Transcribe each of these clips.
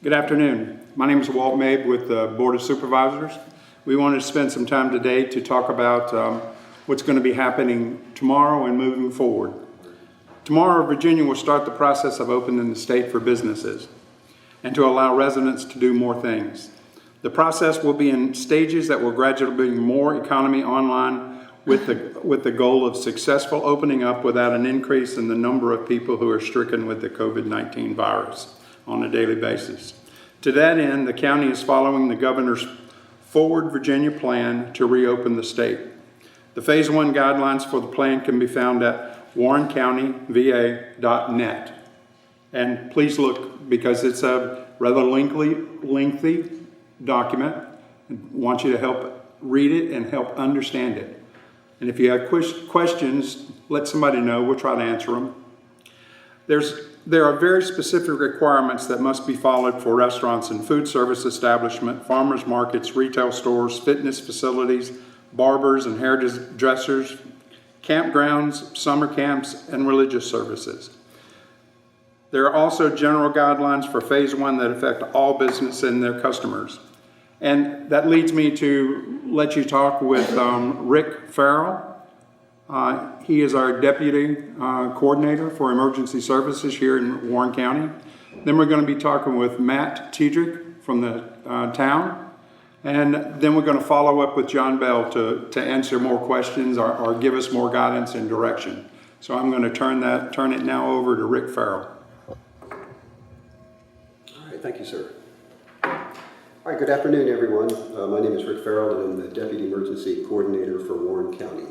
Good afternoon. My name is Walt Mabe with the Board of Supervisors. We wanted to spend some time today to talk about what's going to be happening tomorrow and moving forward. Tomorrow, Virginia will start the process of opening the state for businesses and to allow residents to do more things. The process will be in stages that will gradually bring more economy online with the goal of successful opening up without an increase in the number of people who are stricken with the COVID-19 virus on a daily basis. To that end, the county is following the governor's Forward Virginia plan to reopen the state. The Phase 1 guidelines for the plan can be found at warrencountyva.net. And please look, because it's a rather lengthy document. I want you to help read it and help understand it. And if you have questions, let somebody know. We'll try to answer them. There are very specific requirements that must be followed for restaurants and food service establishments, farmers markets, retail stores, fitness facilities, barbers and hairdressers, campgrounds, summer camps, and religious services. There are also general guidelines for Phase 1 that affect all business and their customers. And that leads me to let you talk with Rick Farrell. He is our Deputy Coordinator for Emergency Services here in Warren County. Then we're going to be talking with Matt Tiedrich from the town. And then we're going to follow up with John Bell to answer more questions or give us more guidance and direction. So I'm going to turn it now over to Rick Farrell. All right, thank you, sir. All right, good afternoon, everyone. My name is Rick Farrell, and I'm the Deputy Emergency Coordinator for Warren County.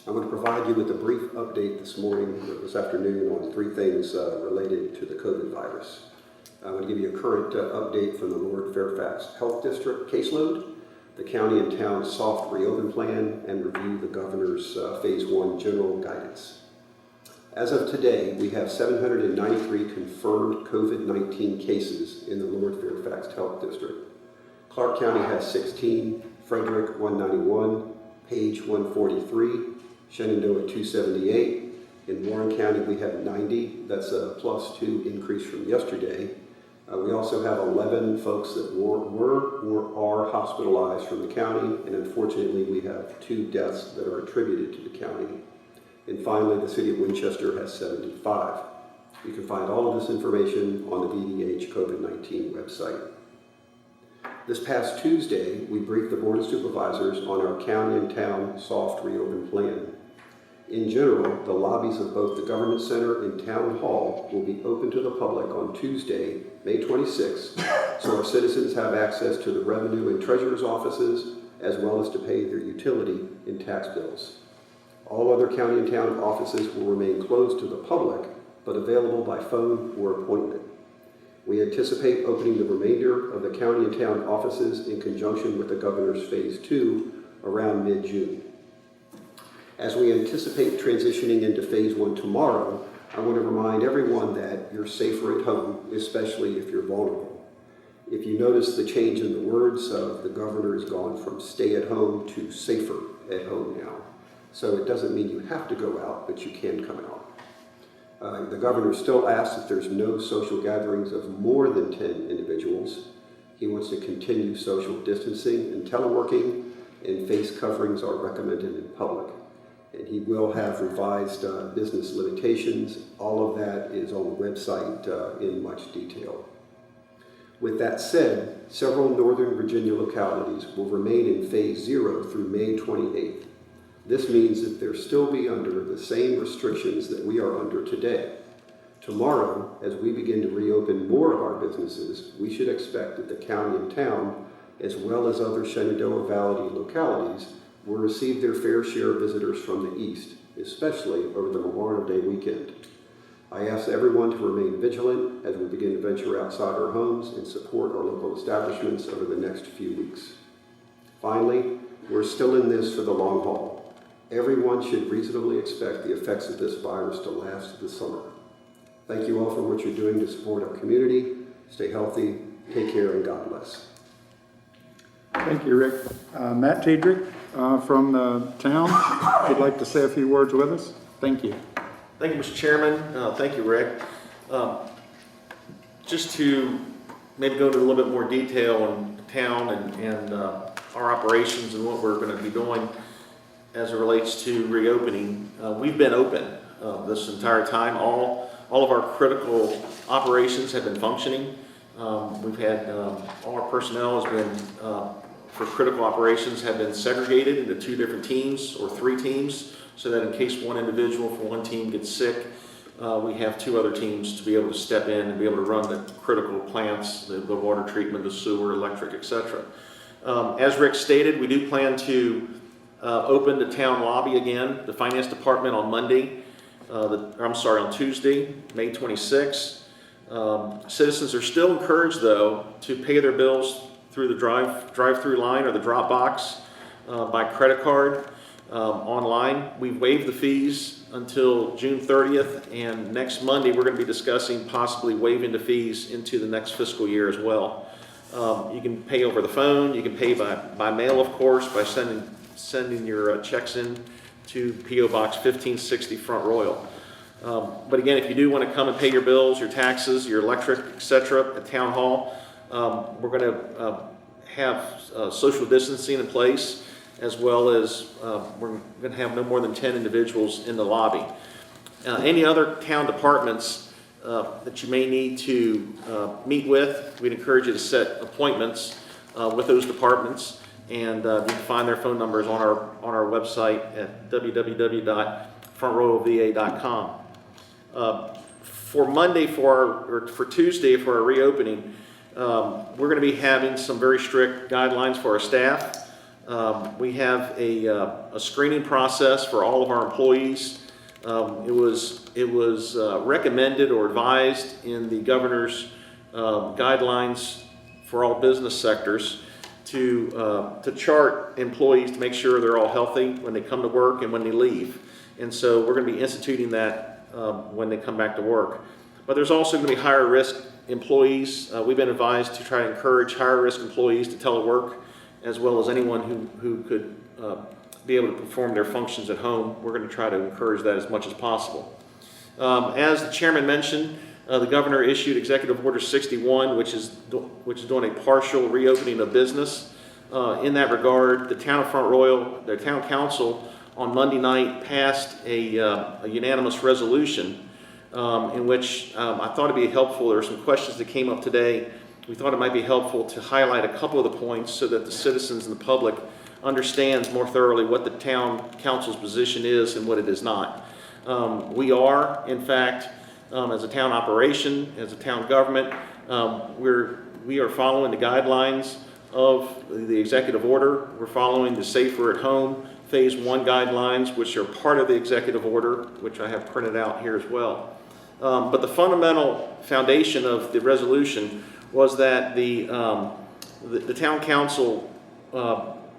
I'm going to provide you with a brief update this afternoon on three things related to the COVID virus. I'm going to give you a current update from the Lord Fairfax Health District caseload, the county and town soft reopen plan, and review the governor's Phase 1 general guidance. As of today, we have 793 confirmed COVID-19 cases in the Lord Fairfax Health District. Clark County has 16, Frederick 191, Page 143, Shenandoah 278. In Warren County, we have 90. That's a +2 increase from yesterday. We also have 11 folks that were or are hospitalized from the county, and unfortunately, we have 2 deaths that are attributed to the county. And finally, the city of Winchester has 75. You can find all of this information on the VDH COVID-19 website. This past Tuesday, we briefed the Board of Supervisors on our county and town soft reopen plan. In general, the lobbies of both the Government Center and Town Hall will be open to the public on Tuesday, May 26th, so our citizens have access to the Revenue and Treasurer's offices, as well as to pay their utility and tax bills. All other county and town offices will remain closed to the public, but available by phone or appointment. We anticipate opening the remainder of the county and town offices in conjunction with the governor's Phase 2 around mid-June. As we anticipate transitioning into Phase 1 tomorrow, I want to remind everyone that you're safer at home, especially if you're vulnerable. If you notice the change in the words, the governor has gone from stay at home to safer at home now. So it doesn't mean you have to go out, but you can come out. The governor still asks if there's no social gatherings of more than 10 individuals. He wants to continue social distancing and teleworking, and face coverings are recommended in public. And he will have revised business limitations. All of that is on the website in much detail. With that said, several Northern Virginia localities will remain in Phase 0 through May 28th. This means that they'll still be under the same restrictions that we are under today. Tomorrow, as we begin to reopen more of our businesses, we should expect that the county and town, as well as other Shenandoah Valley localities, will receive their fair share of visitors from the east, especially over the Memorial Day weekend. I ask everyone to remain vigilant as we begin to venture outside our homes and support our local establishments over the next few weeks. Finally, we're still in this for the long haul. Everyone should reasonably expect the effects of this virus to last the summer. Thank you all for what you're doing to support our community. Stay healthy, take care, and God bless. Thank you, Rick. Matt Tiedrich from the town, if you'd like to say a few words with us. Thank you. Thank you, Mr. Chairman. Thank you, Rick. Just to maybe go into a little bit more detail on the town and our operations and what we're going to be doing as it relates to reopening. We've been open this entire time. All of our critical operations have been functioning. We've had all our personnel has been for critical operations have been segregated into 2 different teams or 3 teams, so that in case one individual from one team gets sick, we have 2 other teams to be able to step in and be able to run the critical plants, the water treatment, the sewer, electric, etc. As Rick stated, we do plan to open the town lobby again, the finance department on Monday. On Tuesday, May 26th. Citizens are still encouraged, though, to pay their bills through the drive-through line or the drop box by credit card online. We've waived the fees until June 30th, and next Monday we're going to be discussing possibly waiving the fees into the next fiscal year as well. You can pay over the phone. You can pay by mail, of course, by sending your checks in to P.O. Box 1560 Front Royal. But again, if you do want to come and pay your bills, your taxes, your electric, etc. at Town Hall, we're going to have social distancing in place, as well as we're going to have no more than 10 individuals in the lobby. Any other town departments that you may need to meet with, we'd encourage you to set appointments with those departments. And you can find their phone numbers on our website at www.frontroyalva.com. For Monday, for Tuesday, for our reopening, we're going to be having some very strict guidelines for our staff. We have a screening process for all of our employees. It was recommended or advised in the governor's guidelines for all business sectors to chart employees to make sure they're all healthy when they come to work and when they leave. And so we're going to be instituting that when they come back to work. But there's also going to be higher risk employees. We've been advised to try to encourage higher risk employees to telework, as well as anyone who could be able to perform their functions at home. We're going to try to encourage that as much as possible. As the chairman mentioned, the governor issued Executive Order 61, which is doing a partial reopening of business. In that regard, the town of Front Royal, their town council, on Monday night passed a unanimous resolution in which I thought it'd be helpful. There are some questions that came up today. We thought it might be helpful to highlight a couple of the points so that the citizens and the public understands more thoroughly what the town council's position is and what it is not. We are, in fact, as a town operation, as a town government, we are following the guidelines of the executive order. We're following the Safer at Home Phase 1 guidelines, which are part of the executive order, which I have printed out here as well. But the fundamental foundation of the resolution was that the town council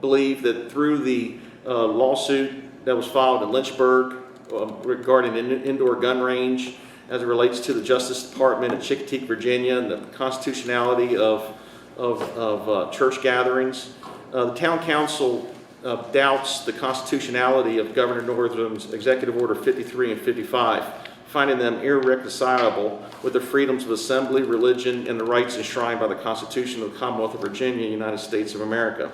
believed that through the lawsuit that was filed in Lynchburg regarding an indoor gun range as it relates to the Justice Department in Chincoteague, Virginia, and the constitutionality of church gatherings, the town council doubts the constitutionality of Governor Northam's Executive Order 53 and 55, finding them irreconcilable with the freedoms of assembly, religion, and the rights enshrined by the Constitution of the Commonwealth of Virginia, United States of America.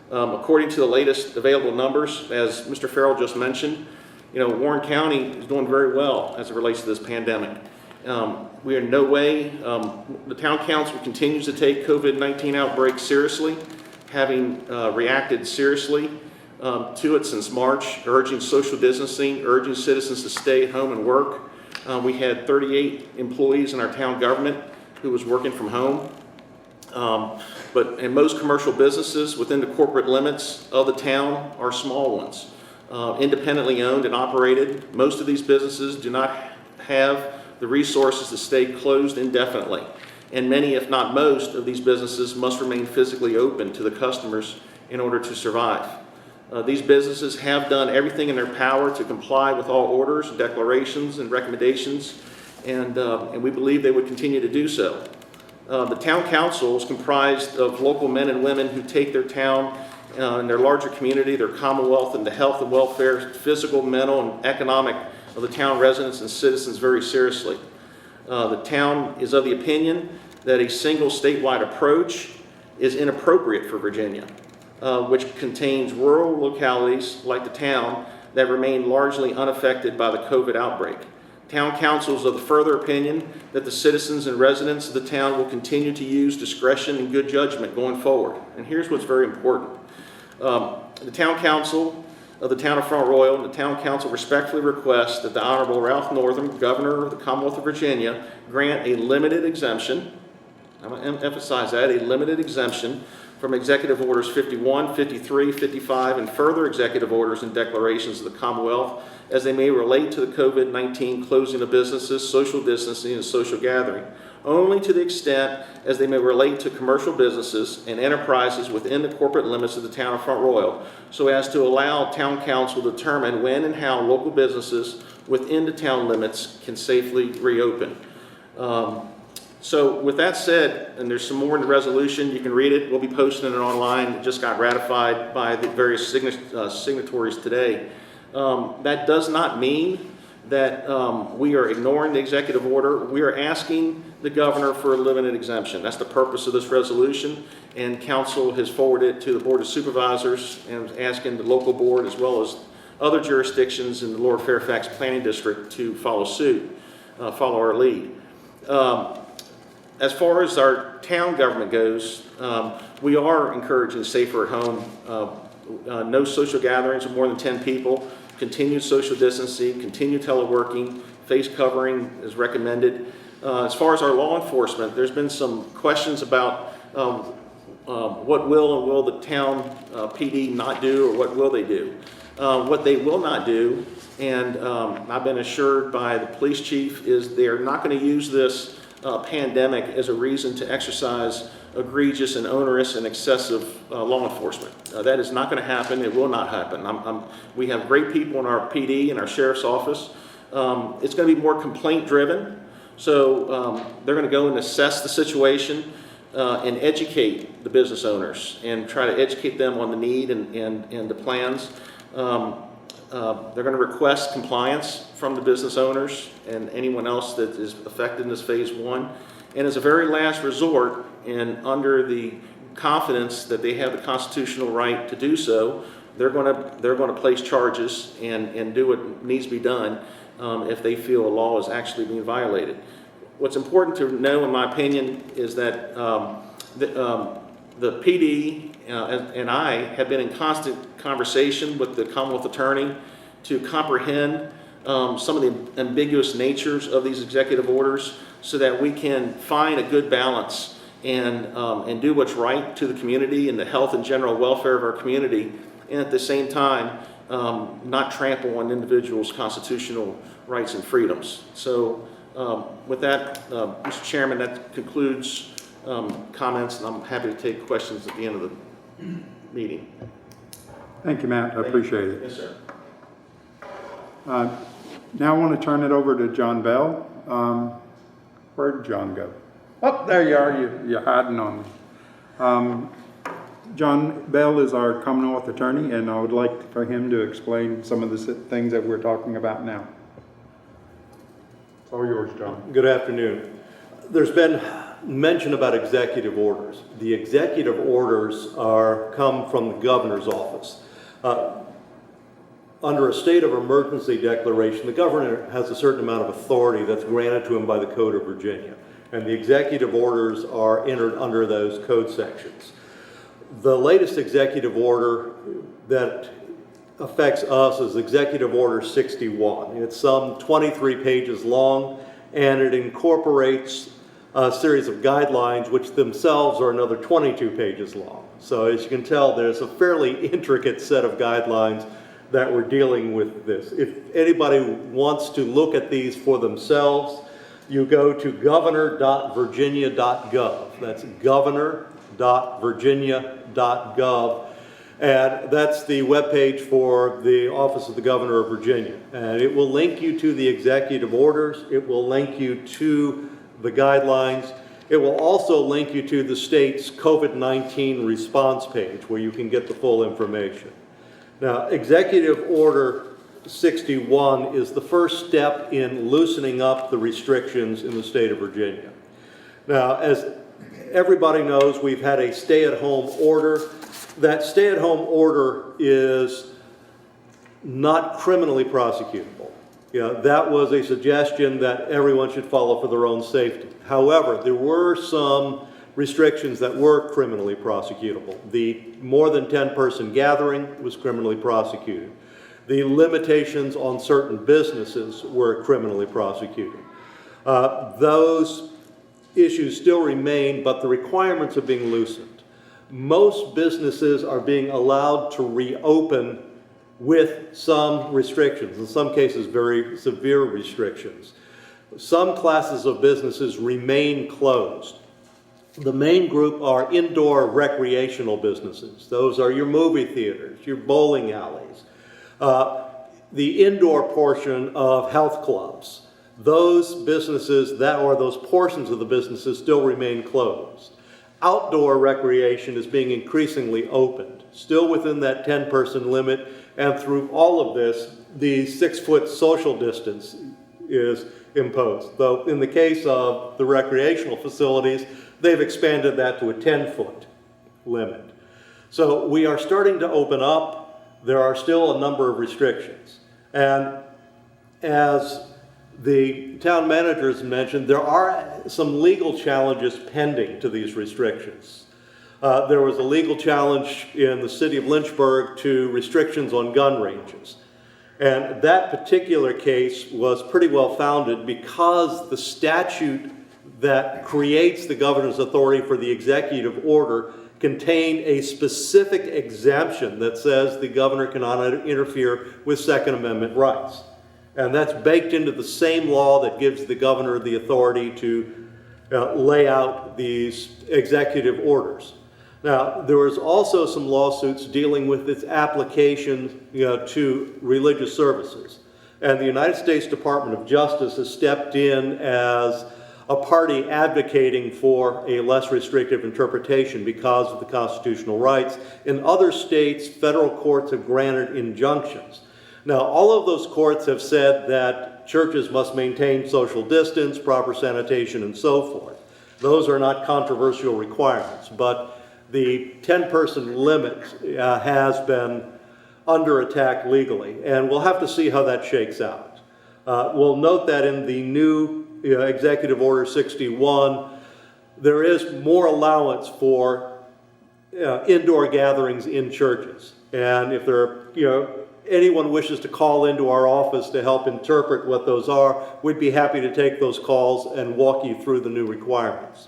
According to the latest available numbers, as Mr. Farrell just mentioned, Warren County is doing very well as it relates to this pandemic. We are in no way, the town council continues to take COVID-19 outbreak seriously, having reacted seriously to it since March, urging social distancing, urging citizens to stay at home and work. We had 38 employees in our town government who was working from home. But in most commercial businesses within the corporate limits of the town are small ones, independently owned and operated. Most of these businesses do not have the resources to stay closed indefinitely. And many, if not most, of these businesses must remain physically open to the customers in order to survive. These businesses have done everything in their power to comply with all orders, declarations, and recommendations, and we believe they would continue to do so. The town council is comprised of local men and women who take their town and their larger community, their commonwealth, and the health and welfare, physical, mental, and economic of the town residents and citizens very seriously. The town is of the opinion that a single statewide approach is inappropriate for Virginia, which contains rural localities like the town that remain largely unaffected by the COVID outbreak. Town councils are of the further opinion that the citizens and residents of the town will continue to use discretion and good judgment going forward. And here's what's very important. The Town Council of the Town of Front Royal and the Town Council respectfully request that the Honorable Ralph Northam, Governor of the Commonwealth of Virginia, grant a limited exemption, I'm going to emphasize that, a limited exemption from Executive Orders 51, 53, 55, and further executive orders and declarations of the Commonwealth as they may relate to the COVID-19 closing of businesses, social distancing, and social gathering, only to the extent as they may relate to commercial businesses and enterprises within the corporate limits of the Town of Front Royal, so as to allow Town Council to determine when and how local businesses within the town limits can safely reopen. So with that said, and there's some more in the resolution, you can read it. We'll be posting it online. It just got ratified by the various signatories today. That does not mean that we are ignoring the executive order. We are asking the governor for a limited exemption. That's the purpose of this resolution, and council has forwarded it to the Board of Supervisors and is asking the local board as well as other jurisdictions in the Lower Fairfax Planning District to follow suit, follow our lead. As far as our town government goes, we are encouraging safer at home, no social gatherings of more than 10 people, continued social distancing, continued teleworking, face covering is recommended. As far as our law enforcement, there's been some questions about what will and will the town PD not do, or what will they do. What they will not do, and I've been assured by the police chief, is they are not going to use this pandemic as a reason to exercise egregious and onerous and excessive law enforcement. That is not going to happen. It will not happen. We have great people in our PD and our sheriff's office. It's going to be more complaint driven. So they're going to go and assess the situation and educate the business owners and try to educate them on the need and the plans. They're going to request compliance from the business owners and anyone else that is affected in this phase one. And as a very last resort, and under the confidence that they have the constitutional right to do so, they're going to place charges and do what needs to be done if they feel a law is actually being violated. What's important to know, in my opinion, is that the PD and I have been in constant conversation with the Commonwealth Attorney to comprehend some of the ambiguous natures of these executive orders so that we can find a good balance and do what's right to the community and the health and general welfare of our community, and at the same time not trample on individuals' constitutional rights and freedoms. So with that, Mr. Chairman, that concludes comments, and I'm happy to take questions at the end of the meeting. Thank you, Matt. I appreciate it. Yes, sir. Now I want to turn it over to John Bell. Where'd John go? Oh, there you are. You're hiding on me. John Bell is our Commonwealth Attorney, and I would like for him to explain some of the things that we're talking about now. It's all yours, John. Good afternoon. There's been mention about executive orders. The executive orders come from the governor's office. Under a state of emergency declaration, the governor has a certain amount of authority that's granted to him by the Code of Virginia, and the executive orders are entered under those code sections. The latest executive order that affects us is Executive Order 61. It's some 23 pages long, and it incorporates a series of guidelines which themselves are another 22 pages long. So as you can tell, there's a fairly intricate set of guidelines that we're dealing with this. If anybody wants to look at these for themselves, you go to governor.virginia.gov. That's governor.virginia.gov. And that's the webpage for the Office of the Governor of Virginia. And it will link you to the executive orders. It will link you to the guidelines. It will also link you to the state's COVID-19 response page where you can get the full information. Now, Executive Order 61 is the first step in loosening up the restrictions in the state of Virginia. Now, as everybody knows, we've had a stay-at-home order. That stay-at-home order is not criminally prosecutable. That was a suggestion that everyone should follow for their own safety. However, there were some restrictions that were criminally prosecutable. The more than 10-person gathering was criminally prosecuted. The limitations on certain businesses were criminally prosecuted. Those issues still remain, but the requirements are being loosened. Most businesses are being allowed to reopen with some restrictions, in some cases very severe restrictions. Some classes of businesses remain closed. The main group are indoor recreational businesses. Those are your movie theaters, your bowling alleys, the indoor portion of health clubs. Those businesses, those portions of the businesses still remain closed. Outdoor recreation is being increasingly opened, still within that 10-person limit, and through all of this, the 6-foot social distance is imposed. Though in the case of the recreational facilities, they've expanded that to a 10-foot limit. So we are starting to open up. There are still a number of restrictions. And as the town managers mentioned, there are some legal challenges pending to these restrictions. There was a legal challenge in the city of Lynchburg to restrictions on gun ranges. And that particular case was pretty well founded because the statute that creates the governor's authority for the executive order contained a specific exemption that says the governor cannot interfere with Second Amendment rights. And that's baked into the same law that gives the governor the authority to lay out these executive orders. Now, there was also some lawsuits dealing with its application to religious services. And the United States Department of Justice has stepped in as a party advocating for a less restrictive interpretation because of the constitutional rights. In other states, federal courts have granted injunctions. Now, all of those courts have said that churches must maintain social distance, proper sanitation, and so forth. Those are not controversial requirements, but the 10-person limit has been under attack legally, and we'll have to see how that shakes out. We'll note that in the new Executive Order 61, there is more allowance for indoor gatherings in churches. And if anyone wishes to call into our office to help interpret what those are, we'd be happy to take those calls and walk you through the new requirements.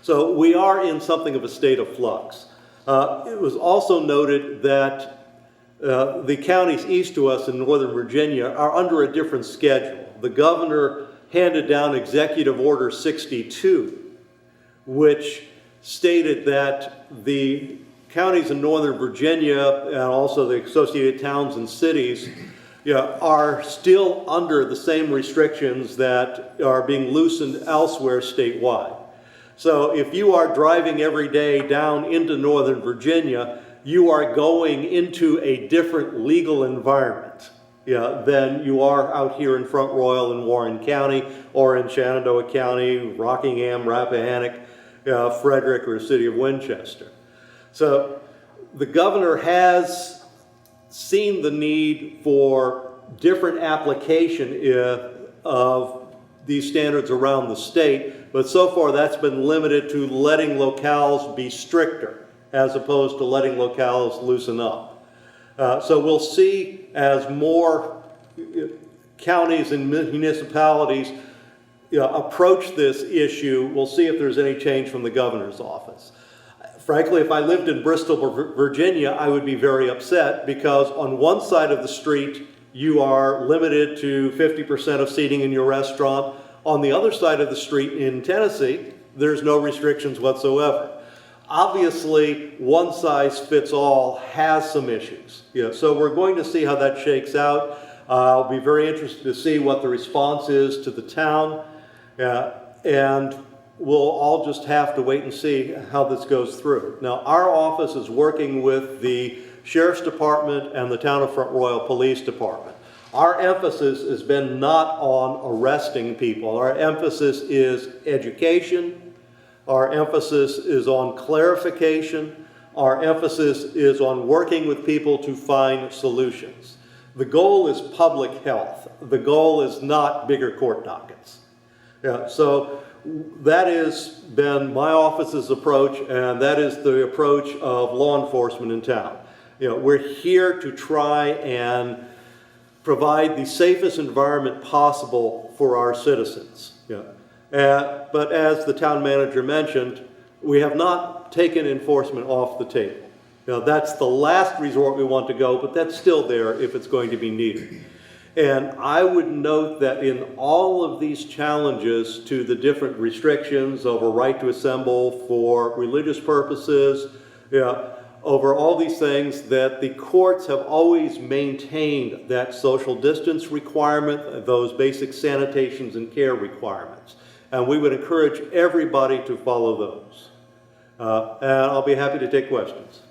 So we are in something of a state of flux. It was also noted that the counties east to us in Northern Virginia are under a different schedule. The governor handed down Executive Order 62, which stated that the counties in Northern Virginia and also the associated towns and cities are still under the same restrictions that are being loosened elsewhere statewide. So if you are driving every day down into Northern Virginia, you are going into a different legal environment than you are out here in Front Royal and Warren County or in Shenandoah County, Rockingham, Rappahannock, Frederick, or the city of Winchester. So the governor has seen the need for different application of these standards around the state, but so far that's been limited to letting locales be stricter as opposed to letting locales loosen up. So we'll see as more counties and municipalities approach this issue, we'll see if there's any change from the governor's office. Frankly, if I lived in Bristol, Virginia, I would be very upset because on one side of the street, you are limited to 50% of seating in your restaurant. On the other side of the street in Tennessee, there's no restrictions whatsoever. Obviously, one size fits all has some issues. So we're going to see how that shakes out. I'll be very interested to see what the response is to the town. And we'll all just have to wait and see how this goes through. Now, our office is working with the Sheriff's Department and the Town of Front Royal Police Department. our emphasis has been not on arresting people. Our emphasis is education. Our emphasis is on clarification. Our emphasis is on working with people to find solutions. The goal is public health. The goal is not bigger court dockets. Yeah, so that has been my office's approach, and that is the approach of law enforcement in town. We're here to try and provide the safest environment possible for our citizens. But as the town manager mentioned, we have not taken enforcement off the table. That's the last resort we want to go, but that's still there if it's going to be needed. And I would note that in all of these challenges to the different restrictions over right to assemble for religious purposes, over all these things, that the courts have always maintained that social distance requirement, those basic sanitations and care requirements. And we would encourage everybody to follow those. And I'll be happy to take questions.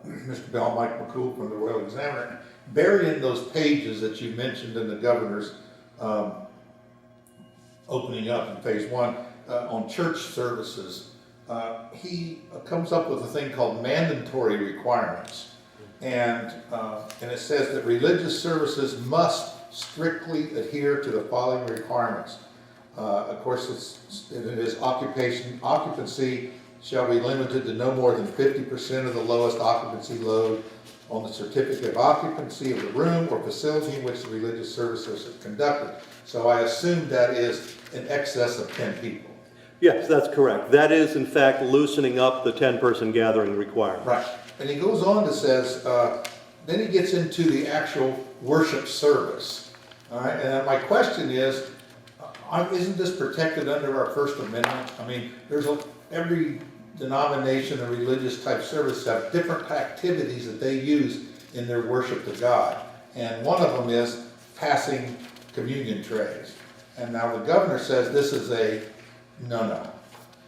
Mr. Bell, Mike McCool from the Royal Examiner. Buried in those pages that you mentioned in the governor's opening up in phase one on church services, he comes up with a thing called mandatory requirements. And it says that religious services must strictly adhere to the following requirements. Of course, it is occupancy shall be limited to no more than 50% of the lowest occupancy load on the certificate of occupancy of the room or facility in which the religious services are conducted. So I assume that is in excess of 10 people. Yes, that's correct. That is, in fact, loosening up the 10-person gathering requirement. Right. And he goes on to says, then he gets into the actual worship service. All right. And my question is, isn't this protected under our First Amendment? I mean, every denomination or religious type service have different activities that they use in their worship to God. And one of them is passing communion trays. And now the governor says this is a no-no.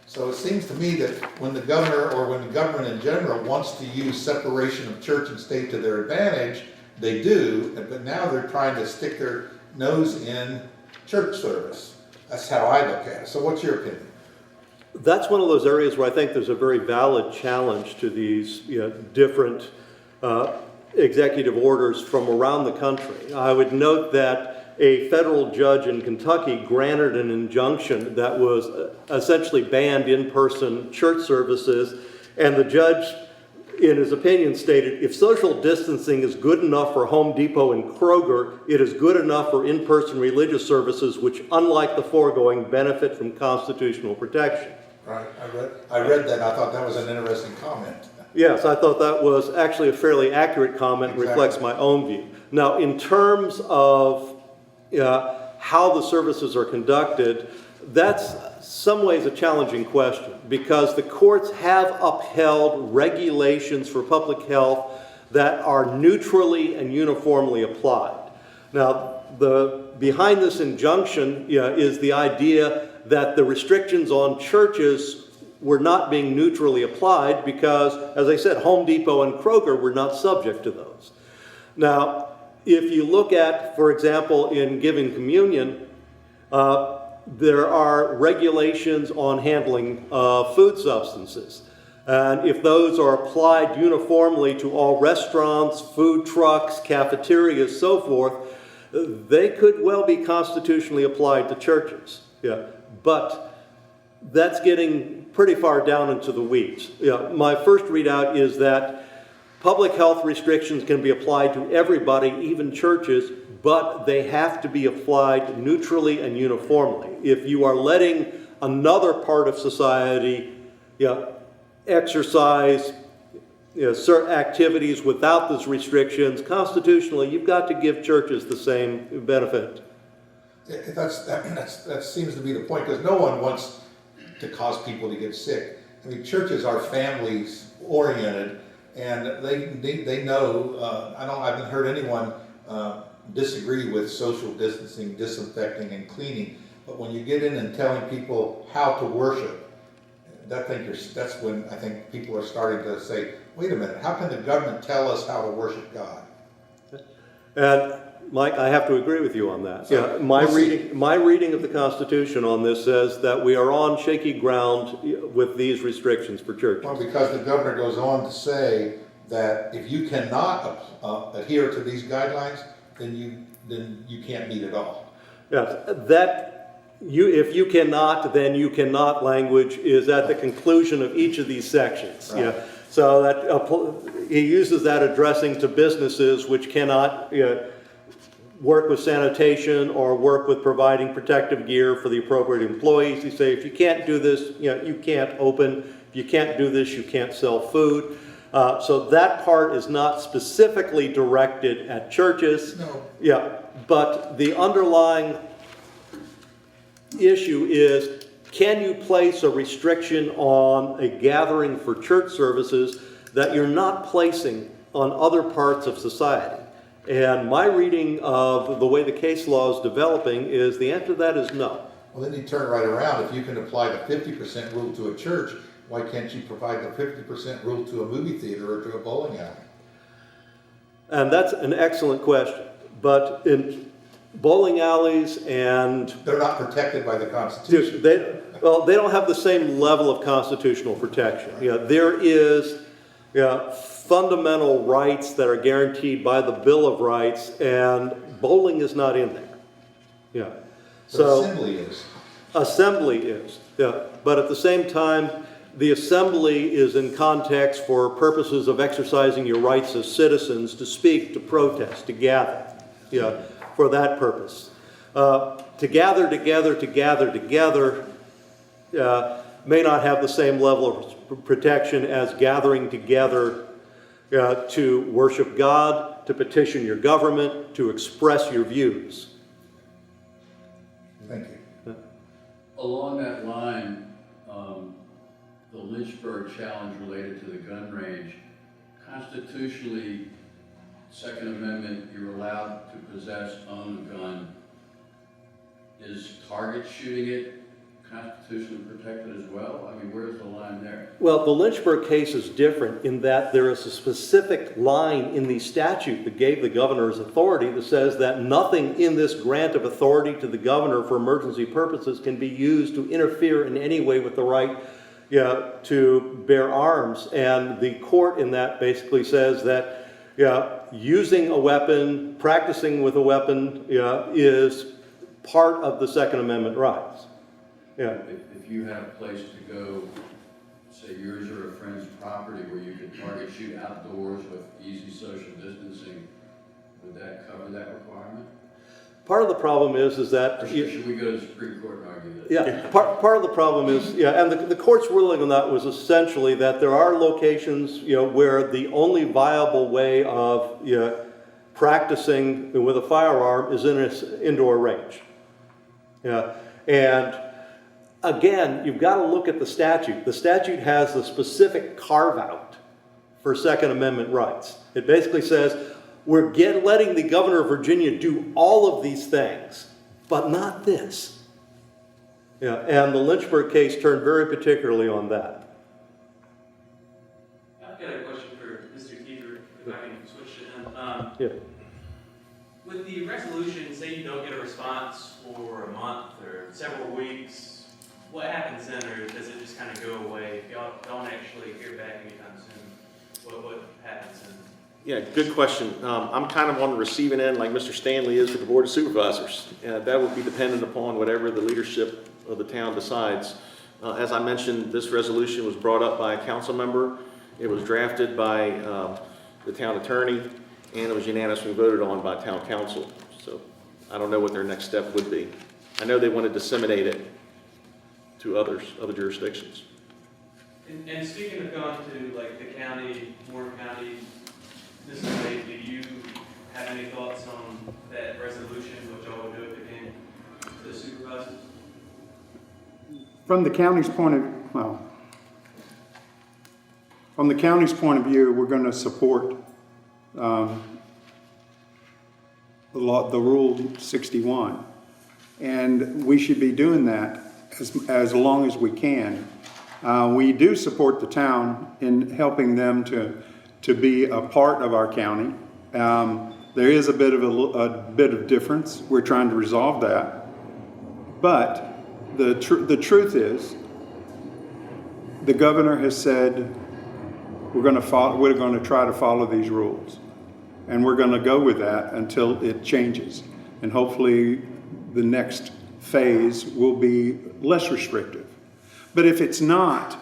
So it seems to me that when the governor or when the government in general wants to use separation of church and state to their advantage, they do, but now they're trying to stick their nose in church service. That's how I look at it. So what's your opinion? That's one of those areas where I think there's a very valid challenge to these different executive orders from around the country. I would note that a federal judge in Kentucky granted an injunction that was essentially banned in-person church services, and the judge, in his opinion, stated, if social distancing is good enough for Home Depot and Kroger, it is good enough for in-person religious services, which, unlike the foregoing, benefit from constitutional protection. Right. I read that. I thought that was an interesting comment. Yes, I thought that was actually a fairly accurate comment, Exactly. Reflects my own view. Now, in terms of how the services are conducted, that's some ways a challenging question, because the courts have upheld regulations for public health that are neutrally and uniformly applied. Now, behind this injunction is the idea that the restrictions on churches were not being neutrally applied because, as I said, Home Depot and Kroger were not subject to those. Now, if you look at, for example, in giving communion, there are regulations on handling food substances. And if those are applied uniformly to all restaurants, food trucks, cafeterias, so forth, they could well be constitutionally applied to churches. But that's getting pretty far down into the weeds. My first readout is that public health restrictions can be applied to everybody, even churches, but they have to be applied neutrally and uniformly. If you are letting another part of society exercise certain activities without those restrictions, constitutionally, you've got to give churches the same benefit. That seems to be the point, because no one wants to cause people to get sick. I mean, churches are families oriented, and they know. I haven't heard anyone disagree with social distancing, disinfecting, and cleaning. But when you get in and telling people how to worship, that's when I think people are starting to say, "Wait a minute! How can the government tell us how to worship God?" And Mike, I have to agree with you on that. So, Yeah, my we'll see. reading of the Constitution on this says that we are on shaky ground with these restrictions for churches. Well, because the governor goes on to say that if you cannot adhere to these guidelines, then you can't meet it all. Yes, if you cannot, then you cannot language is at the conclusion of each of these sections. Right. Yeah. So that he uses that addressing to businesses which cannot work with sanitation or work with providing protective gear for the appropriate employees. He say if you can't do this, you can't open. If you can't do this, you can't sell food. So that part is not specifically directed at churches. No. Yeah, but the underlying issue is, can you place a restriction on a gathering for church services that you're not placing on other parts of society? And my reading of the way the case law is developing is the answer to that is no. Well, then you turn right around. If you can apply the 50% rule to a church, why can't you provide the 50% rule to a movie theater or to a bowling alley? And that's an excellent question. But in bowling alleys and They're not protected by the Constitution. they don't have the same level of constitutional protection. Yeah, there is fundamental rights that are guaranteed by the Bill of Rights, and bowling is not in there. Yeah. So assembly is. Assembly is. Yeah. But at the same time, the assembly is in context for purposes of exercising your rights as citizens to speak, to protest, to gather. Yeah. For that purpose. To gather together may not have the same level of protection as gathering together to worship God, to petition your government, to express your views. Thank you. Along that line, the Lynchburg challenge related to the gun range, constitutionally, Second Amendment, you're allowed to possess, own a gun. Is target shooting it constitutionally protected as well? I mean, where's the line there? Well, the Lynchburg case is different in that there is a specific line in the statute that gave the governor's authority that says that nothing in this grant of authority to the governor for emergency purposes can be used to interfere in any way with the right to bear arms. And the court in that basically says that using a weapon, practicing with a weapon is part of the Second Amendment rights. Yeah. If you had a place to go, say yours or a friend's property where you could target shoot outdoors with easy social distancing, would that cover that requirement? Part of the problem is that... Or should we go to the Supreme Court and argue that? Yeah, part of the problem is, and the court's ruling on that was essentially that there are locations, where the only viable way of practicing with a firearm is in an indoor range. Yeah, and again, you've got to look at the statute. The statute has the specific carve-out for Second Amendment rights. It basically says, we're letting the governor of Virginia do all of these things, but not this. Yeah, and the Lynchburg case turned very particularly on that. I've got a question for Mr. Keefer, if I can switch to him. Yeah. With the resolution, say you don't get a response for a month or several weeks, what happens then, or does it just kind of go away? If y'all don't actually hear back anytime soon, what happens then? Yeah, good question. I'm kind of on the receiving end like Mr. Stanley is with the Board of Supervisors. That would be dependent upon whatever the leadership of the town decides. As I mentioned, this resolution was brought up by a council member. It was drafted by the town attorney, and it was unanimously voted on by town council. So I don't know what their next step would be. I know they want to disseminate it to other jurisdictions. And speaking of going to like the county, Warren County, this way, do you have any thoughts on that resolution, what y'all would do if it came to the supervisors? From the county's point of view, we're going to support the Rule 61, and we should be doing that as long as we can. We do support the town in helping them to be a part of our county. There is a bit of difference. We're trying to resolve that. But the truth is, the governor has said we're going to try to follow these rules. And we're going to go with that until it changes. And hopefully the next phase will be less restrictive. But if it's not,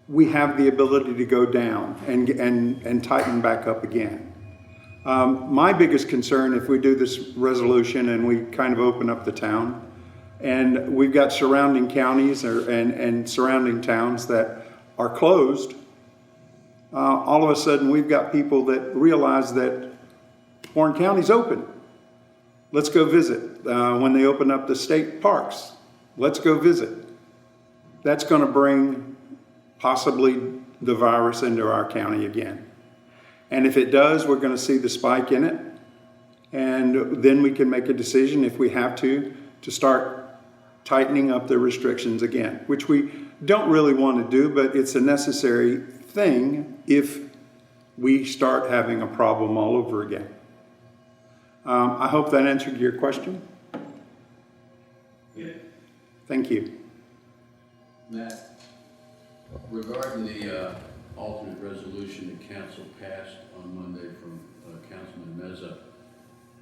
we have the ability to go down and tighten back up again. My biggest concern, if we do this resolution and we kind of open up the town, and we've got surrounding counties and surrounding towns that are closed, all of a sudden we've got people that realize that Warren County's open. Let's go visit. When they open up the state parks, let's go visit. That's going to bring possibly the virus into our county again. And if it does, we're going to see the spike in it. And then we can make a decision if we have to start tightening up the restrictions again, which we don't really want to do, but it's a necessary thing if we start having a problem all over again. I hope that answered your question. Yeah. Thank you. Matt, regarding the alternate resolution the council passed on Monday from Councilman Meza,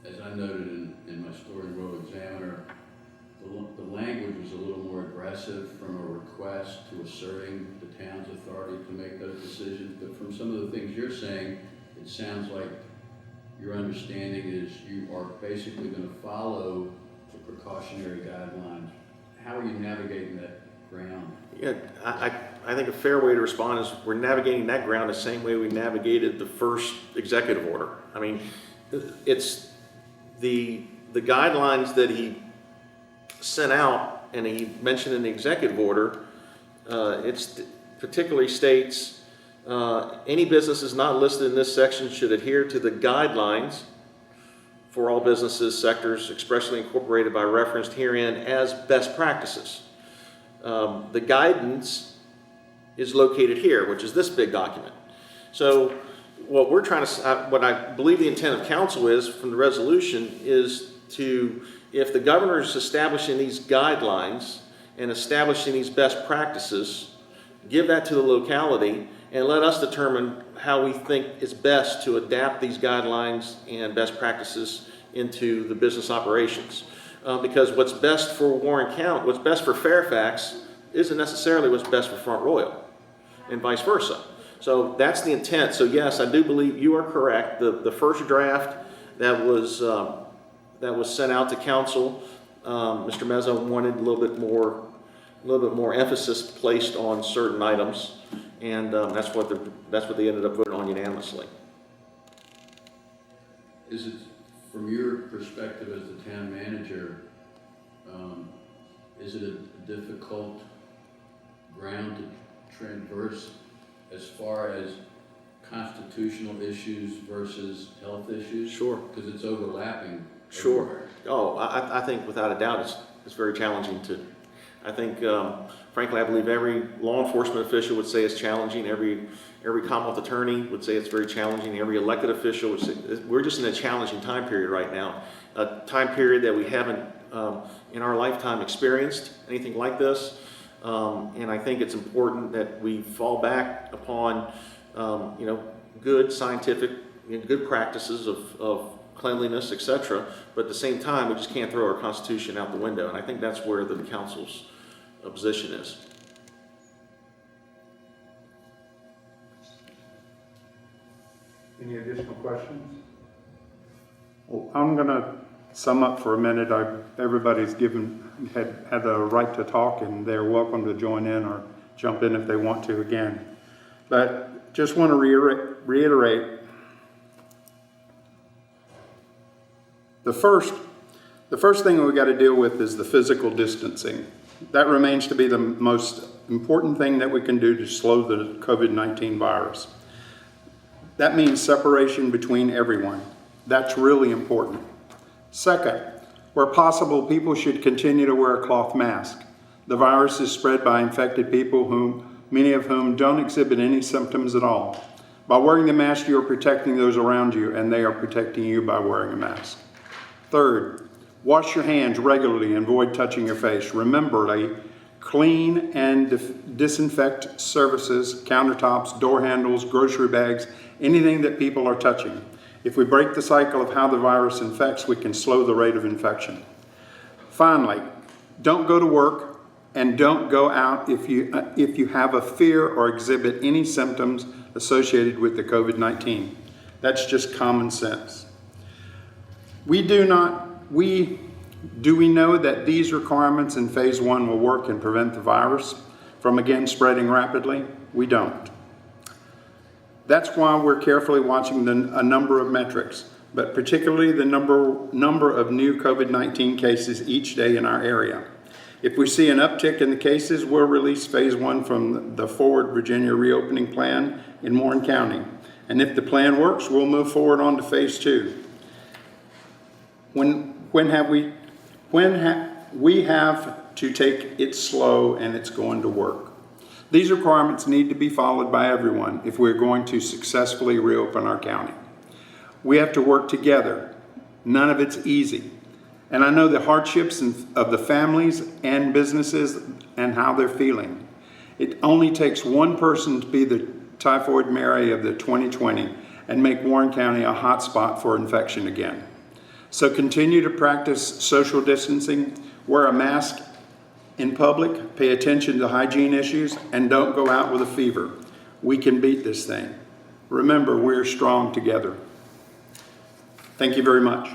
as I noted in my story in Royal Examiner, the language was a little more aggressive from a request to asserting the town's authority to make those decisions. But from some of the things you're saying, it sounds like your understanding is you are basically going to follow the precautionary guidelines. How are you navigating that ground? Yeah, I think a fair way to respond is we're navigating that ground the same way we navigated the first executive order. I mean, it's the guidelines that he sent out and he mentioned in the executive order. It particularly states any businesses not listed in this section should adhere to the guidelines for all businesses, sectors expressly incorporated by reference herein as best practices. The guidance is located here, which is this big document. So what we're trying to, what I believe the intent of council is from the resolution is to, if the governor is establishing these guidelines and establishing these best practices, give that to the locality and let us determine how we think it's best to adapt these guidelines and best practices into the business operations. Because what's best for Warren County, what's best for Fairfax isn't necessarily what's best for Front Royal, and vice versa. So that's the intent. So yes, I do believe you are correct. The first draft that was sent out to council, Mr. Mezzo wanted a little bit more emphasis placed on certain items, and that's what they ended up voting on unanimously. Is it, from your perspective as the town manager, is it a difficult ground to traverse as far as constitutional issues versus health issues? Sure. Because it's overlapping. Sure. Everywhere. Oh, I think without a doubt it's very challenging to, I think, frankly, I believe every law enforcement official would say it's challenging. Every Commonwealth attorney would say it's very challenging. Every elected official would say, we're just in a challenging time period right now. A time period that we haven't in our lifetime experienced anything like this. And I think it's important that we fall back upon, good scientific, good practices of cleanliness, etc. But at the same time, we just can't throw our Constitution out the window. And I think that's where the council's position is. Any additional questions? Well, I'm going to sum up for a minute. Everybody's had the right to talk, and they're welcome to join in or jump in if they want to again. But just want to reiterate the first thing we got to deal with is the physical distancing. That remains to be the most important thing that we can do to slow the COVID-19 virus. That means separation between everyone. That's really important. Second, where possible, people should continue to wear a cloth mask. The virus is spread by infected people, many of whom don't exhibit any symptoms at all. By wearing the mask, you are protecting those around you, and they are protecting you by wearing a mask. Third, wash your hands regularly and avoid touching your face. Remember, clean and disinfect surfaces, countertops, door handles, grocery bags, anything that people are touching. If we break the cycle of how the virus infects, we can slow the rate of infection. Finally, don't go to work and don't go out if you have a fear or exhibit any symptoms associated with the COVID-19. That's just common sense. Do we know that these requirements in phase 1 will work and prevent the virus from again spreading rapidly? We don't. That's why we're carefully watching a number of metrics, but particularly the number of new COVID-19 cases each day in our area. If we see an uptick in the cases, we'll release phase 1 from the Forward Virginia Reopening Plan in Warren County. And if the plan works, we'll move forward on to phase 2. We have to take it slow, and it's going to work. These requirements need to be followed by everyone if we're going to successfully reopen our county. We have to work together. None of it's easy. And I know the hardships of the families and businesses and how they're feeling. It only takes one person to be the typhoid Mary of the 2020 and make Warren County a hot spot for infection again. So continue to practice social distancing, wear a mask in public, pay attention to hygiene issues, and don't go out with a fever. We can beat this thing. Remember, we're strong together. Thank you very much.